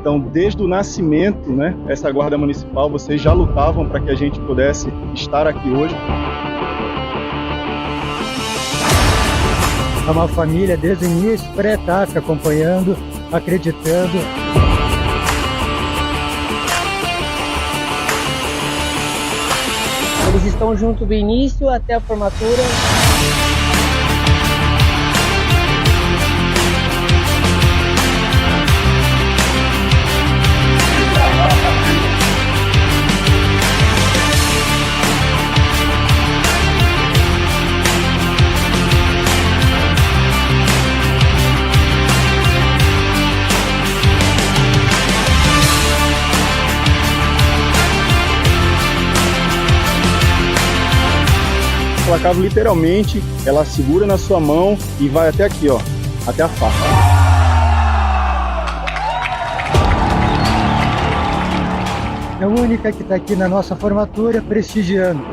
Então, desde o nascimento, né, essa Guarda Municipal, vocês já lutavam para que a gente pudesse estar aqui hoje. É uma família desde o início, pré-TASC, acompanhando, acreditando. Eles estão junto do início até a formatura. O placável, literalmente, ela segura na sua mão e vai até aqui, ó, até a faca. É a única que está aqui na nossa formatura, prestigiando.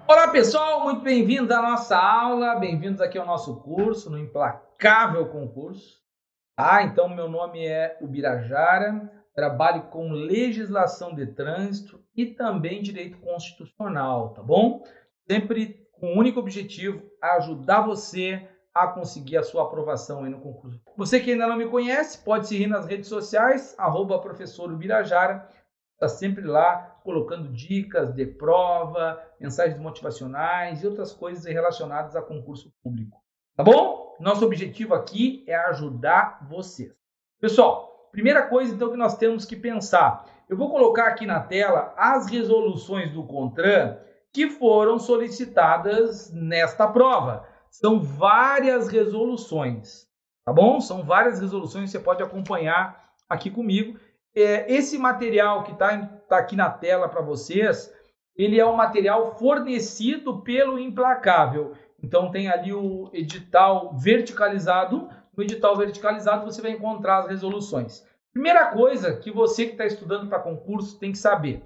Olá pessoal, muito bem-vindos à nossa aula, bem-vindos aqui ao nosso curso, no Implacável Concurso. Então meu nome é Ubirajara, trabalho com legislação de trânsito e também direito constitucional, tá bom? Sempre com o único objetivo, ajudar você a conseguir a sua aprovação aí no concurso. Você que ainda não me conhece, pode seguir nas redes sociais, @professor Ubirajara. Está sempre lá colocando dicas de prova, mensagens motivacionais e outras coisas relacionadas a concurso público. Tá bom? Nosso objetivo aqui é ajudar vocês. Pessoal, primeira coisa então que nós temos que pensar. Eu vou colocar aqui na tela as resoluções do CONTRAN que foram solicitadas nesta prova. São várias resoluções, tá bom? São várias resoluções, você pode acompanhar aqui comigo. Esse material que está aqui na tela para vocês, ele é um material fornecido pelo Implacável. Então tem ali o edital verticalizado. No edital verticalizado você vai encontrar as resoluções. Primeira coisa que você que está estudando para concurso tem que saber.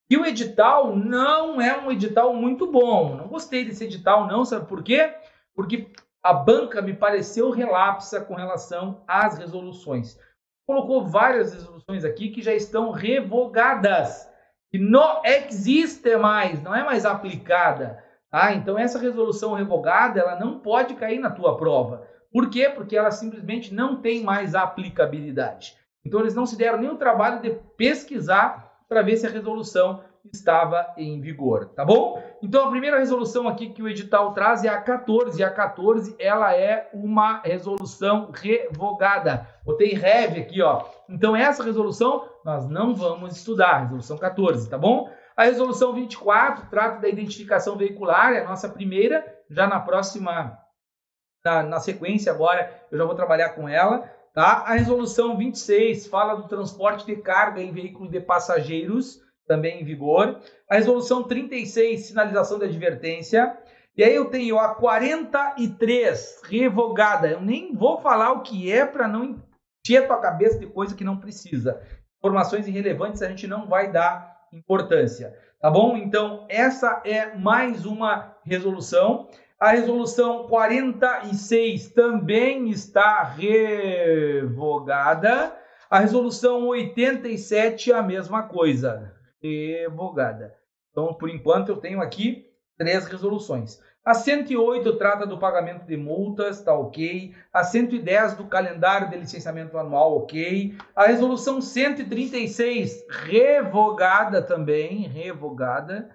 Que o edital não é um edital muito bom. Não gostei desse edital não, sabe por quê? Porque a banca me pareceu relapsa com relação às resoluções. Colocou várias resoluções aqui que já estão revogadas, que não existe mais, não é mais aplicada. Então essa resolução revogada, ela não pode cair na tua prova. Por quê? Porque ela simplesmente não tem mais aplicabilidade. Então eles não se deram nem o trabalho de pesquisar para ver se a resolução estava em vigor, tá bom? Então a primeira resolução aqui que o edital traz é a 14, e a 14 ela é uma resolução revogada. Botei rev aqui, ó. Então essa resolução nós não vamos estudar, resolução 14, tá bom? A resolução 24 trata da identificação veicular, é a nossa primeira, já na próxima, na sequência agora eu já vou trabalhar com ela, tá? A resolução 26 fala do transporte de carga em veículo de passageiros, também em vigor. A resolução 36, sinalização de advertência. E aí eu tenho a 43, revogada. Eu nem vou falar o que é para não encher a tua cabeça de coisa que não precisa. Informações irrelevantes a gente não vai dar importância, tá bom? Então essa é mais uma resolução. A resolução 46 também está revogada. A resolução 87 a mesma coisa, revogada. Então, por enquanto, eu tenho aqui 3 resoluções. A 108 trata do pagamento de multas, tá ok. A 110 do calendário de licenciamento anual, ok. A resolução 136, revogada também, revogada.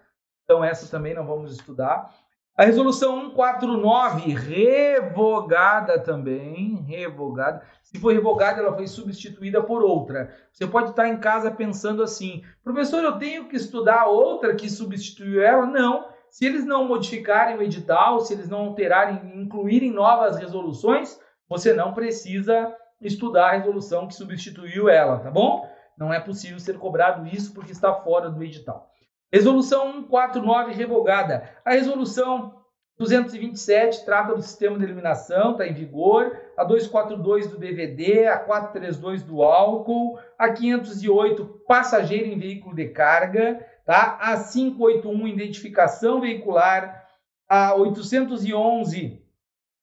Então, essa também não vamos estudar. A resolução 149, revogada também, revogada. Se foi revogada, ela foi substituída por outra. Você pode estar em casa pensando assim, professor, eu tenho que estudar outra que substituiu ela? Não. Se eles não modificarem o edital, se eles não alterarem, incluírem novas resoluções, você não precisa estudar a resolução que substituiu ela, tá bom? Não é possível ser cobrado isso porque está fora do edital. Resolução 149 revogada. A resolução 227 trata do sistema de eliminação, está em vigor. A 242 do DVD, a 432 do álcool, a 508 passageiro em veículo de carga, tá? A 581 identificação veicular, a 811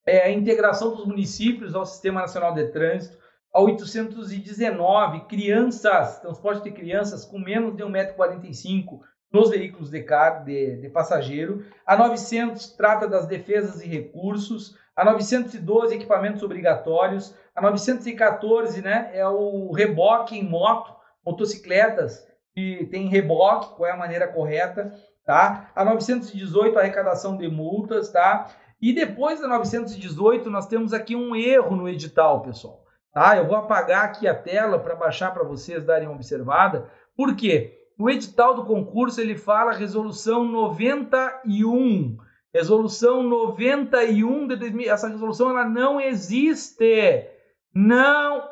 a integração dos municípios ao Sistema Nacional de Trânsito, a 819 crianças, transporte de crianças com menos de 1,45 m nos veículos de passageiro, a 900 trata das defesas e recursos, a 912 equipamentos obrigatórios, a 914 né, é o reboque em moto, motocicletas que tem reboque, qual é a maneira correta, tá? A 918 arrecadação de multas, tá? E depois da 918 nós temos aqui um erro no edital, pessoal, tá? Eu vou apagar aqui a tela para baixar para vocês darem uma observada. Por quê? O edital do concurso, ele fala resolução 91. Resolução 91 de 2000. Essa resolução, ela não existe. Não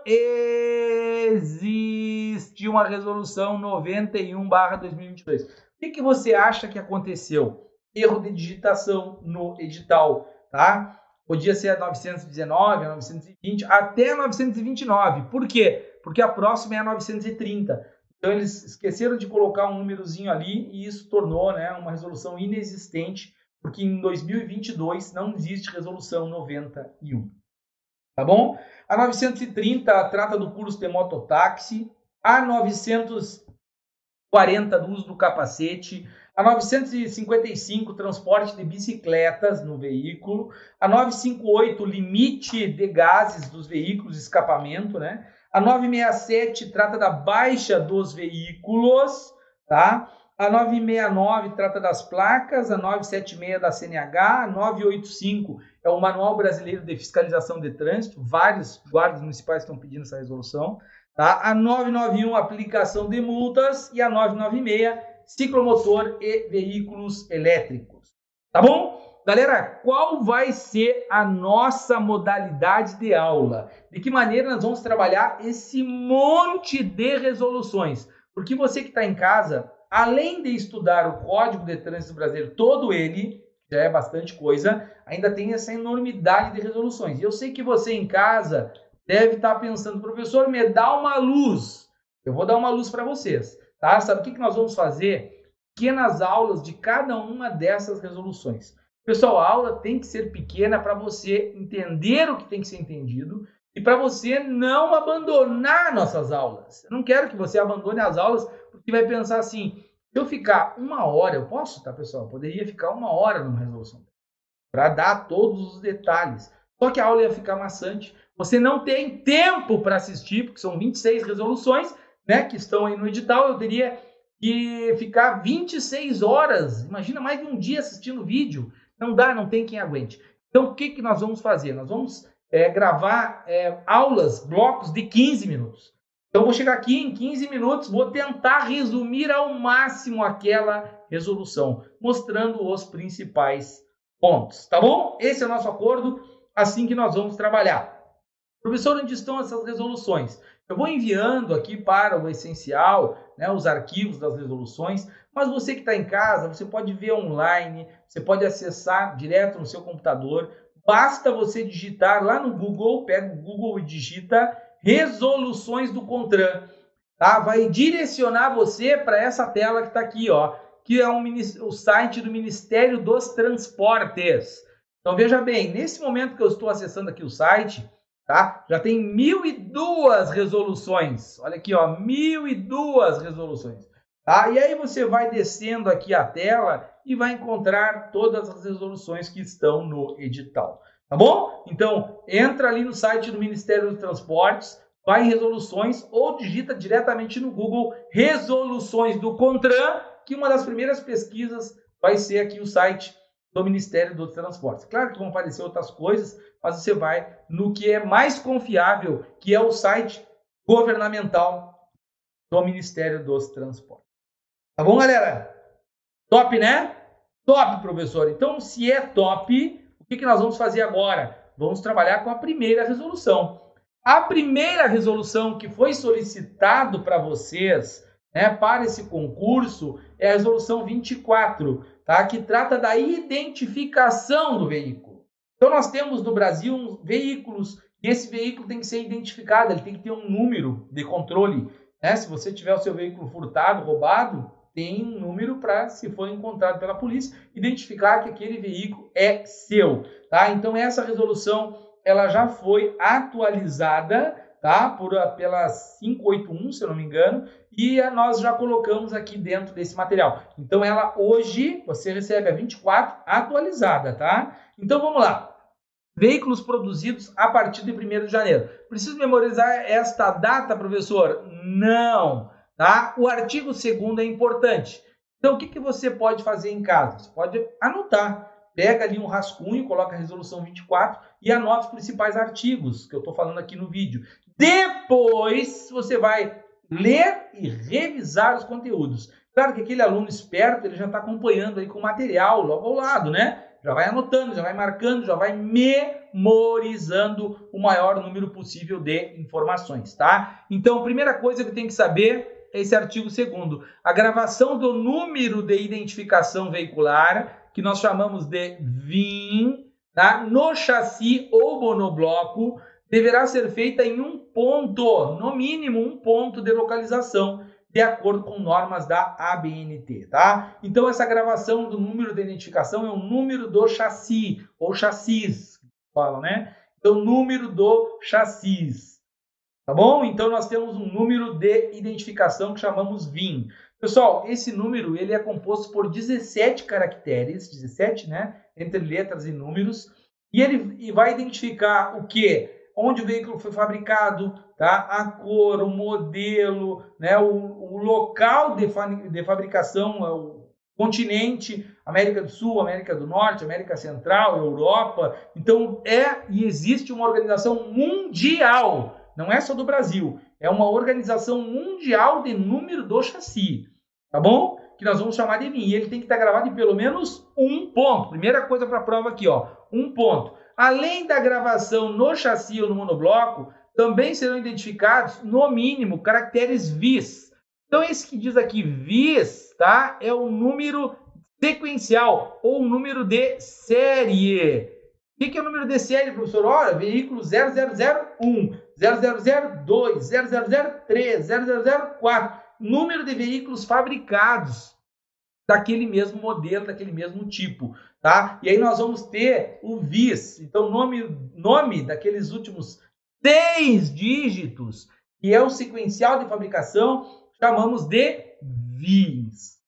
existe uma resolução 91/2022. O que você acha que aconteceu? Erro de digitação no edital, tá? Podia ser a 919, a 920, até a 929. Por quê? Porque a próxima é a 930. Então, eles esqueceram de colocar um númerozinho ali e isso tornou, né, uma resolução inexistente, porque em 2022 não existe resolução 91. Tá bom? A 930 trata do curso de mototáxi, a 940 do uso do capacete, a 955 transporte de bicicletas no veículo, a 958 limite de gases dos veículos, escapamento, né? A 967 trata da baixa dos veículos, tá? A 969 trata das placas, a 976 da CNH, a 985 é o Manual Brasileiro de Fiscalização de Trânsito, vários guardas municipais estão pedindo essa resolução, tá? A 991 aplicação de multas e a 996 ciclomotor e veículos elétricos, tá bom? Galera, qual vai ser a nossa modalidade de aula? De que maneira nós vamos trabalhar esse monte de resoluções? Porque você que está em casa, além de estudar o Código de Trânsito Brasileiro, todo ele, já é bastante coisa, ainda tem essa enormidade de resoluções. E eu sei que você em casa deve estar pensando, professor, me dá uma luz. Eu vou dar uma luz para vocês, tá? Sabe o que nós vamos fazer? Pequenas aulas de cada uma dessas resoluções. Pessoal, a aula tem que ser pequena para você entender o que tem que ser entendido e para você não abandonar nossas aulas. Eu não quero que você abandone as aulas porque vai pensar assim, se eu ficar uma hora, eu posso, tá, pessoal? Eu poderia ficar uma hora numa resolução para dar todos os detalhes. Só que a aula ia ficar maçante. Você não tem tempo para assistir, porque são 26 resoluções, né, que estão aí no edital. Eu teria que ficar 26 horas, imagina mais de um dia assistindo vídeo. Não dá, não tem quem aguente. Então, o que nós vamos fazer? Nós vamos gravar aulas, blocos de 15 minutos. Então, eu vou chegar aqui em 15 minutos, vou tentar resumir ao máximo aquela resolução, mostrando os principais pontos, tá bom? Esse é o nosso acordo, assim que nós vamos trabalhar. Professor, onde estão essas resoluções? Eu vou enviando aqui para o essencial, né, os arquivos das resoluções, mas você que está em casa, você pode ver online, você pode acessar direto no seu computador, basta você digitar lá no Google, pega o Google e digita resoluções do CONTRAN, tá? Vai direcionar você para essa tela que está aqui, ó, que é o site do Ministério dos Transportes. Então veja bem, nesse momento que eu estou acessando aqui o site, tá? Já tem 1.002 resoluções. Olha aqui, ó, 1.002 resoluções. Tá? E aí você vai descendo aqui a tela e vai encontrar todas as resoluções que estão no edital. Tá bom? Então, entra ali no site do Ministério dos Transportes, vai em resoluções ou digita diretamente no Google resoluções do CONTRAN, que uma das primeiras pesquisas vai ser aqui o site do Ministério dos Transportes. Claro que vão aparecer outras coisas, mas você vai no que é mais confiável, que é o site governamental do Ministério dos Transportes. Tá bom, galera? Top, né? Top, professor. Então, se é top, o que nós vamos fazer agora? Vamos trabalhar com a primeira resolução. A primeira resolução que foi solicitado para vocês, né, para esse concurso, é a resolução 24. tá? Que trata da identificação do veículo. Então, nós temos no Brasil veículos, e esse veículo tem que ser identificado, ele tem que ter um número de controle, né? Se você tiver o seu veículo furtado, roubado, tem um número para, se for encontrado pela polícia, identificar que aquele veículo é seu, tá? Então, essa resolução, ela já foi atualizada, tá? Pela 581, se eu não me engano, e nós já colocamos aqui dentro desse material. Então, ela hoje, você recebe a 24 atualizada, tá? Então, vamos lá. Veículos produzidos a partir de 1º de janeiro. Preciso memorizar esta data, professor? Não, tá? O artigo 2º é importante. Então, o que você pode fazer em casa? Você pode anotar. Pega ali um rascunho, coloca a resolução 24 e anota os principais artigos que eu estou falando aqui no vídeo. Depois, você vai ler e revisar os conteúdos. Claro que aquele aluno esperto, ele já está acompanhando aí com o material logo ao lado, né? Já vai anotando, já vai marcando, já vai memorizando o maior número possível de informações, tá? Então, a primeira coisa que tem que saber é esse artigo 2º. A gravação do número de identificação veicular, que nós chamamos de VIN, tá? No chassi ou monobloco, deverá ser feita em um ponto, no mínimo um ponto de localização, de acordo com normas da ABNT, tá? Então, essa gravação do número de identificação é o número do chassi, ou chassis, falam, né? Então, número do chassis, tá bom? Então, nós temos um número de identificação que chamamos VIN. Pessoal, esse número, ele é composto por 17 caracteres, 17, né? Entre letras e números, e ele vai identificar o quê? Onde o veículo foi fabricado, tá? A cor, o modelo, né? O local de fabricação, o continente, América do Sul, América do Norte, América Central, Europa. Então, existe uma organização mundial, não é só do Brasil, é uma organização mundial de número do chassi, tá bom? Que nós vamos chamar de VIN. E ele tem que estar gravado em pelo menos um ponto. Primeira coisa para a prova aqui, ó, um ponto. Além da gravação no chassi ou no monobloco, também serão identificados, no mínimo, caracteres VIS. Então, esse que diz aqui VIS, tá? É o número sequencial ou número de série. O que é o número de série, professor? Olha, veículo 0001, 0002, 0003, 0004. Número de veículos fabricados daquele mesmo modelo, daquele mesmo tipo, tá? E aí nós vamos ter o VIS, então nome daqueles últimos 6 dígitos, que é o sequencial de fabricação, chamamos de VINs.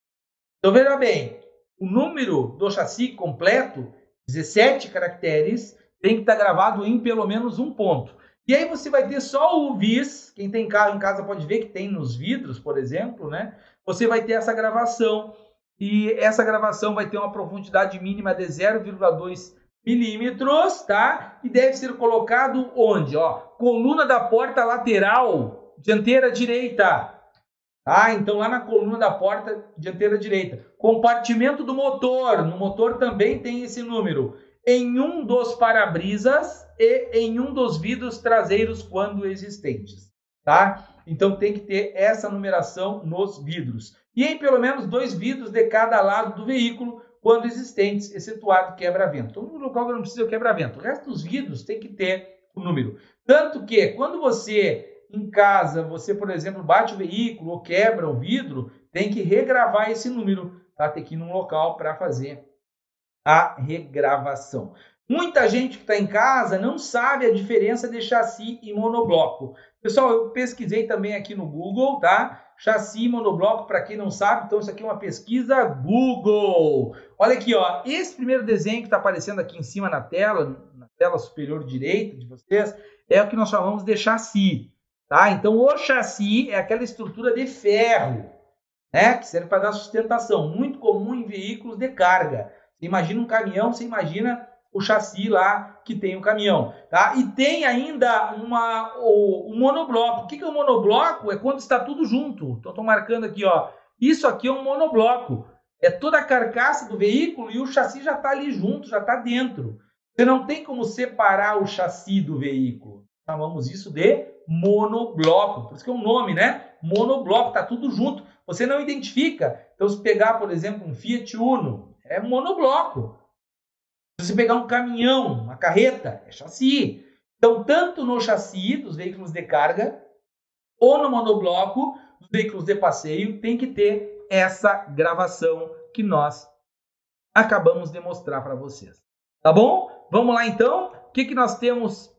Então veja bem, o número do chassi completo, 17 caracteres, tem que estar gravado em pelo menos um ponto. E aí você vai ter só o VIS, quem tem carro em casa pode ver que tem nos vidros, por exemplo, né? Você vai ter essa gravação, e essa gravação vai ter uma profundidade mínima de 0,2 milímetros, tá? E deve ser colocado onde? Ó, coluna da porta lateral, dianteira direita. Ah, então lá na coluna da porta dianteira direita. Compartimento do motor, no motor também tem esse número. Em um dos para-brisas e em um dos vidros traseiros quando existentes, tá? Então tem que ter essa numeração nos vidros. E em pelo menos 2 vidros de cada lado do veículo quando existentes, excetuado quebra-vento. Então, no local que não precisa o quebra-vento. O resto dos vidros tem que ter o número. Tanto que quando você, em casa, você, por exemplo, bate o veículo ou quebra o vidro, tem que regravar esse número, tá? Tem que ir num local para fazer a regravação. Muita gente que está em casa não sabe a diferença de chassi e monobloco. Pessoal, eu pesquisei também aqui no Google, tá? Chassi e monobloco, para quem não sabe, então isso aqui é uma pesquisa Google. Olha aqui, ó, esse primeiro desenho que está aparecendo aqui em cima na tela superior direita de vocês, é o que nós chamamos de chassi, tá? Então, o chassi é aquela estrutura de ferro, né? Que serve para dar sustentação, muito comum em veículos de carga. Você imagina um caminhão, você imagina o chassi lá que tem o caminhão, tá? E tem ainda o monobloco. O que é o monobloco? É quando está tudo junto. Então, estou marcando aqui, ó. Isso aqui é um monobloco. É toda a carcaça do veículo e o chassi já está ali junto, já está dentro. Você não tem como separar o chassi do veículo. Chamamos isso de monobloco. Por isso que é um nome, né? Monobloco, está tudo junto. Você não identifica. Então, se pegar, por exemplo, um Fiat Uno, é monobloco. Se você pegar um caminhão, uma carreta, é chassi. Então, tanto no chassi dos veículos de carga ou no monobloco dos veículos de passeio, tem que ter essa gravação que nós acabamos de mostrar para vocês. Tá bom? Vamos lá, então. O que nós temos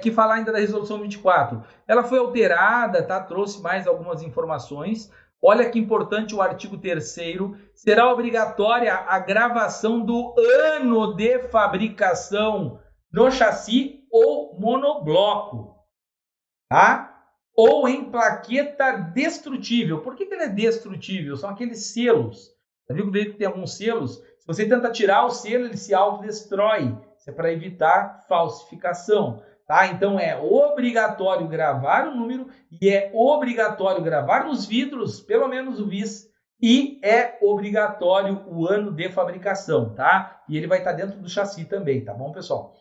que falar ainda da resolução 24? Ela foi alterada, tá? Trouxe mais algumas informações. Olha que importante o artigo 3º. Será obrigatória a gravação do ano de fabricação no chassi ou monobloco, tá? Ou em plaqueta destrutível. Por que ele é destrutível? São aqueles selos. Já viu que o veículo tem alguns selos? Se você tenta tirar o selo, ele se autodestrói. Isso é para evitar falsificação. Tá? Então é obrigatório gravar o número e é obrigatório gravar nos vidros, pelo menos o VIS, e é obrigatório o ano de fabricação, tá? E ele vai estar dentro do chassi também, tá bom, pessoal?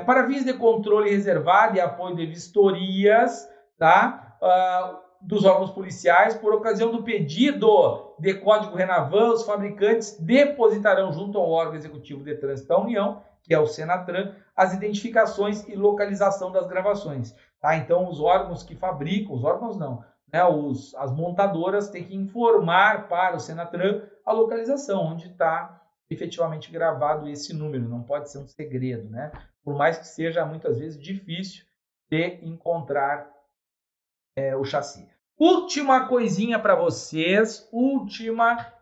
Para fins de controle reservado e apoio de vistorias, tá? Dos órgãos policiais, por ocasião do pedido de código Renavan, os fabricantes depositarão junto ao órgão executivo de trânsito da União, que é o Senatran, as identificações e localização das gravações. Tá? Então, os órgãos que fabricam, os órgãos não, né? As montadoras têm que informar para o Senatran a localização, onde está efetivamente gravado esse número. Não pode ser um segredo, né? Por mais que seja, muitas vezes, difícil de encontrar o chassi. Última coisinha para vocês,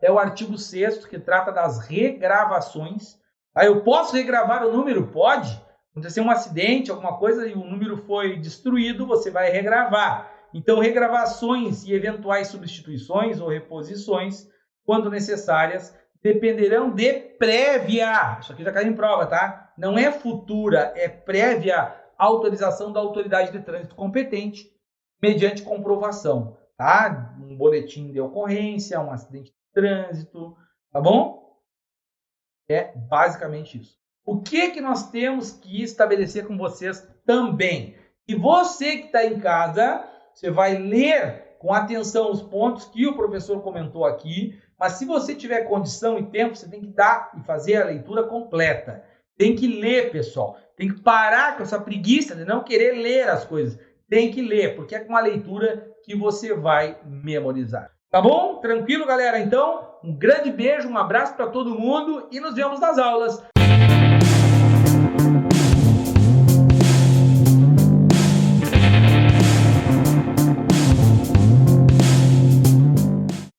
é o artigo 6º, que trata das regravações. Aí eu posso regravar o número? Pode. Aconteceu um acidente, alguma coisa, e o número foi destruído, você vai regravar. Então, regravações e eventuais substituições ou reposições, quando necessárias, dependerão de prévia. Isso aqui já caiu em prova, tá? Não é futura, é prévia autorização da autoridade de trânsito competente, mediante comprovação, tá? Um boletim de ocorrência, um acidente de trânsito, tá bom? É basicamente isso. O que nós temos que estabelecer com vocês também? E você que está em casa, você vai ler com atenção os pontos que o professor comentou aqui, mas se você tiver condição e tempo, você tem que dar e fazer a leitura completa. Tem que ler, pessoal. Tem que parar com essa preguiça de não querer ler as coisas. Tem que ler, porque é com a leitura que você vai memorizar. Tá bom? Tranquilo, galera? Então, um grande beijo, um abraço para todo mundo e nos vemos nas aulas.